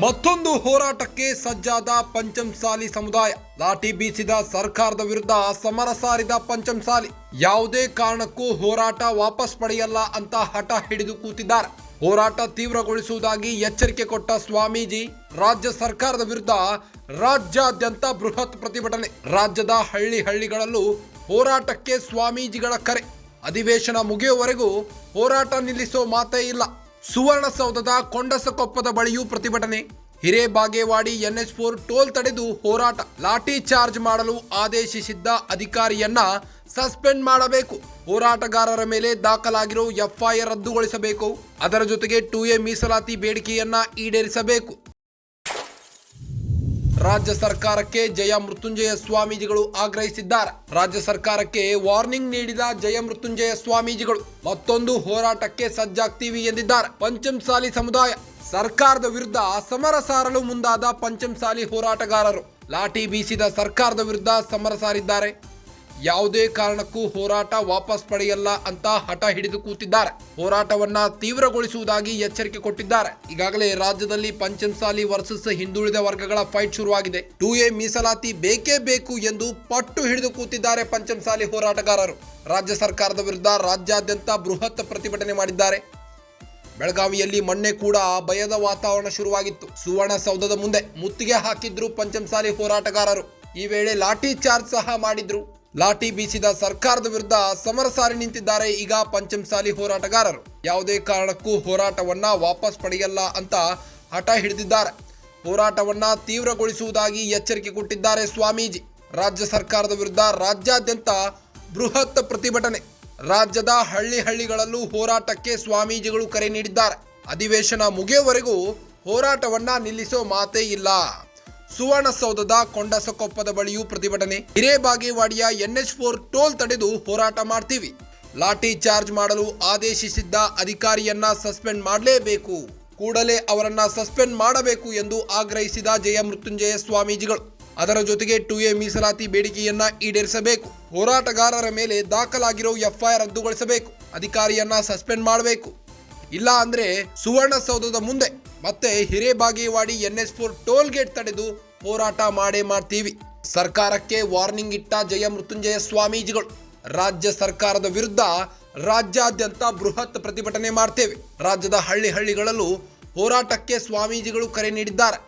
ಮತ್ತೊಂದು ಹೋರಾಟಕ್ಕೆ ಸಜ್ಜಾದ ಪಂಚಮಸಾಲಿ ಸಮುದಾಯ. ಲಾಠಿ ಬೀಸಿದ ಸರ್ಕಾರದ ವಿರುದ್ಧ ಸಮರ ಸಾರಿದ ಪಂಚಮಸಾಲಿ ಯಾವುದೇ ಕಾರಣಕ್ಕೂ ಹೋರಾಟ ವಾಪಸ್ ಪಡೆಯಲ್ಲ ಅಂತ ಹಠ ಹಿಡಿದು ಕೂತಿದ್ದಾರೆ. ಹೋರಾಟ ತೀವ್ರಗೊಳಿಸುವುದಾಗಿ ಎಚ್ಚರಿಕೆ ಕೊಟ್ಟ ಸ್ವಾಮೀಜಿ, ರಾಜ್ಯ ಸರ್ಕಾರದ ವಿರುದ್ಧ ರಾಜ್ಯಾದ್ಯಂತ ಬೃಹತ್ ಪ್ರತಿಭಟನೆ. ರಾಜ್ಯದ ಹಳ್ಳಿಗಳಲ್ಲೂ ಹೋರಾಟಕ್ಕೆ ಸ್ವಾಮೀಜಿಗಳ ಕರೆ. ಅಧಿವೇಶನ ಮುಗಿಯುವವರೆಗೂ ಹೋರಾಟ ನಿಲ್ಲಿಸೋ ಮಾತೇ ಇಲ್ಲ. ಸುವರ್ಣಸೌಧದ ಕೊಂಡಸಕೊಪ್ಪದ ಬಳಿಯೂ ಪ್ರತಿಭಟನೆ. ಹಿರೇಬಾಗೇವಾಡಿ NH4 ಟೋಲ್ ತಡೆದು ಹೋರಾಟ. ಲಾಠಿ ಚಾರ್ಜ್ ಮಾಡಲು ಆದೇಶಿಸಿದ್ದ ಅಧಿಕಾರಿಯನ್ನ ಸಸ್ಪೆಂಡ್ ಮಾಡಬೇಕು. ಹೋರಾಟಗಾರರ ಮೇಲೆ ದಾಖಲಾಗಿರೋ FIR ರದ್ದುಗೊಳಿಸಬೇಕು. ಅದರ ಜೊತೆಗೆ 2A ಮೀಸಲಾತಿ ಬೇಡಿಕೆಯನ್ನ ಈಡೇರಿಸಬೇಕು. ರಾಜ್ಯ ಸರ್ಕಾರಕ್ಕೆ ಜಯ ಮೃತ್ಯುಂಜಯ ಸ್ವಾಮೀಜಿಗಳು ಆಗ್ರಹಿಸಿದ್ದಾರೆ. ರಾಜ್ಯ ಸರ್ಕಾರಕ್ಕೆ ವಾರ್ನಿಂಗ್ ನೀಡಿದ ಜಯ ಮೃತ್ಯುಂಜಯ ಸ್ವಾಮೀಜಿಗಳು ಮತ್ತೊಂದು ಹೋರಾಟಕ್ಕೆ ಸಜ್ಜಾಗ್ತೀವಿ ಎಂದಿದ್ದಾರೆ. ಪಂಚಮಸಾಲಿ ಸಮುದಾಯ ಸರ್ಕಾರದ ವಿರುದ್ಧ ಸಮರ ಸಾರಲು ಮುಂದಾದ ಪಂಚಮಸಾಲಿ ಹೋರಾಟಗಾರರು ಲಾಠಿ ಬೀಸಿದ ಸರ್ಕಾರದ ವಿರುದ್ಧ ಸಮರ ಸಾರಿದ್ದಾರೆ. ಯಾವುದೇ ಕಾರಣಕ್ಕೂ ಹೋರಾಟ ವಾಪಸ್ ಪಡೆಯಲ್ಲ ಅಂತ ಹಠ ಹಿಡಿದು ಕೂತಿದ್ದಾರೆ. ಹೋರಾಟವನ್ನ ತೀವ್ರಗೊಳಿಸುವುದಾಗಿ ಎಚ್ಚರಿಕೆ ಕೊಟ್ಟಿದ್ದಾರೆ. ಈಗಾಗಲೇ ರಾಜ್ಯದಲ್ಲಿ ಪಂಚಮಸಾಲಿ ವರ್ಸಸ್ ಹಿಂದುಳಿದ ವರ್ಗಗಳ ಫೈಟ್ ಶುರುವಾಗಿದೆ. 2A ಮೀಸಲಾತಿ ಬೇಕೇ ಬೇಕು ಎಂದು ಪಟ್ಟು ಹಿಡಿದು ಕೂತಿದ್ದಾರೆ ಪಂಚಮಸಾಲಿ ಹೋರಾಟಗಾರರು. ರಾಜ್ಯ ಸರ್ಕಾರದ ವಿರುದ್ಧ ರಾಜ್ಯಾದ್ಯಂತ ಬೃಹತ್ ಪ್ರತಿಭಟನೆ ಮಾಡಿದ್ದಾರೆ. ಬೆಳಗಾವಿಯಲ್ಲಿ ಮೊನ್ನೆ ಕೂಡ ಭಯದ ವಾತಾವರಣ ಶುರುವಾಗಿತ್ತು. ಸುವರ್ಣಸೌಧದ ಮುಂದೆ ಮುತ್ತಿಗೆ ಹಾಕಿದ್ರು ಪಂಚಮಸಾಲಿ ಹೋರಾಟಗಾರರು. ಈ ವೇಳೆ ಲಾಠಿ ಚಾರ್ಜ್ ಸಹ ಮಾಡಿದ್ರು. ಲಾಠಿ ಬೀಸಿದ ಸರ್ಕಾರದ ವಿರುದ್ಧ ಸಮರ ಸಾರಿ ನಿಂತಿದ್ದಾರೆ ಈಗ ಪಂಚಮಸಾಲಿ ಹೋರಾಟಗಾರರು. ಯಾವುದೇ ಕಾರಣಕ್ಕೂ ಹೋರಾಟವನ್ನ ವಾಪಸ್ ಪಡೆಯಲ್ಲ ಅಂತ ಹಠ ಹಿಡಿದಿದ್ದಾರೆ. ಹೋರಾಟವನ್ನ ತೀವ್ರಗೊಳಿಸುವುದಾಗಿ ಎಚ್ಚರಿಕೆ ಕೊಟ್ಟಿದ್ದಾರೆ ಸ್ವಾಮೀಜಿ. ರಾಜ್ಯ ಸರ್ಕಾರದ ವಿರುದ್ಧ ರಾಜ್ಯಾದ್ಯಂತ ಬೃಹತ್ ಪ್ರತಿಭಟನೆ. ರಾಜ್ಯದ ಹಳ್ಳಿಗಳಲ್ಲೂ ಹೋರಾಟಕ್ಕೆ ಸ್ವಾಮೀಜಿಗಳು ಕರೆ ನೀಡಿದ್ದಾರೆ. ಅಧಿವೇಶನ ಮುಗಿಯುವವರೆಗೂ ಹೋರಾಟವನ್ನ ನಿಲ್ಲಿಸೋ ಮಾತೇ ಇಲ್ಲ. ಸುವರ್ಣಸೌಧದ ಕೊಂಡಸಕೊಪ್ಪದ ಬಳಿಯೂ ಪ್ರತಿಭಟನೆ. ಹಿರೇಬಾಗೇವಾಡಿಯ NH4 ಟೋಲ್ ತಡೆದು ಹೋರಾಟ ಮಾಡ್ತೀವಿ. ಲಾಠಿ ಚಾರ್ಜ್ ಮಾಡಲು ಆದೇಶಿಸಿದ್ದ ಅಧಿಕಾರಿಯನ್ನ ಸಸ್ಪೆಂಡ್ ಮಾಡಲೇಬೇಕು. ಕೂಡಲೇ ಅವರನ್ನ ಸಸ್ಪೆಂಡ್ ಮಾಡಬೇಕು ಎಂದು ಆಗ್ರಹಿಸಿದ ಜಯ ಮೃತ್ಯುಂಜಯ ಸ್ವಾಮೀಜಿಗಳು. ಅದರ ಜೊತೆಗೆ 2A ಮೀಸಲಾತಿ ಬೇಡಿಕೆಯನ್ನ ಈಡೇರಿಸಬೇಕು. ಹೋರಾಟಗಾರರ ಮೇಲೆ ದಾಖಲಾಗಿರೋ FIR ರದ್ದುಗೊಳಿಸಬೇಕು. ಅಧಿಕಾರಿಯನ್ನ ಸಸ್ಪೆಂಡ್ ಮಾಡಬೇಕು. ಇಲ್ಲ ಅಂದ್ರೆ ಸುವರ್ಣಸೌಧದ ಮುಂದೆ ಮತ್ತೆ ಹಿರೇಬಾಗೇವಾಡಿ NH4 ಟೋಲ್ ಗೇಟ್ ತಡೆದು ಹೋರಾಟ ಮಾಡ್ತೀವಿ. ಸರ್ಕಾರಕ್ಕೆ ವಾರ್ನಿಂಗ್ ಇಟ್ಟ ಜಯ ಮೃತ್ಯುಂಜಯ ಸ್ವಾಮೀಜಿಗಳು. ರಾಜ್ಯ ಸರ್ಕಾರದ ವಿರುದ್ಧ ರಾಜ್ಯಾದ್ಯಂತ ಬೃಹತ್ ಪ್ರತಿಭಟನೆ ಮಾಡ್ತೇವೆ. ರಾಜ್ಯದ ಹಳ್ಳಿಗಳಲ್ಲೂ ಹೋರಾಟಕ್ಕೆ ಸ್ವಾಮೀಜಿಗಳು ಕರೆ ನೀಡಿದ್ದಾರೆ.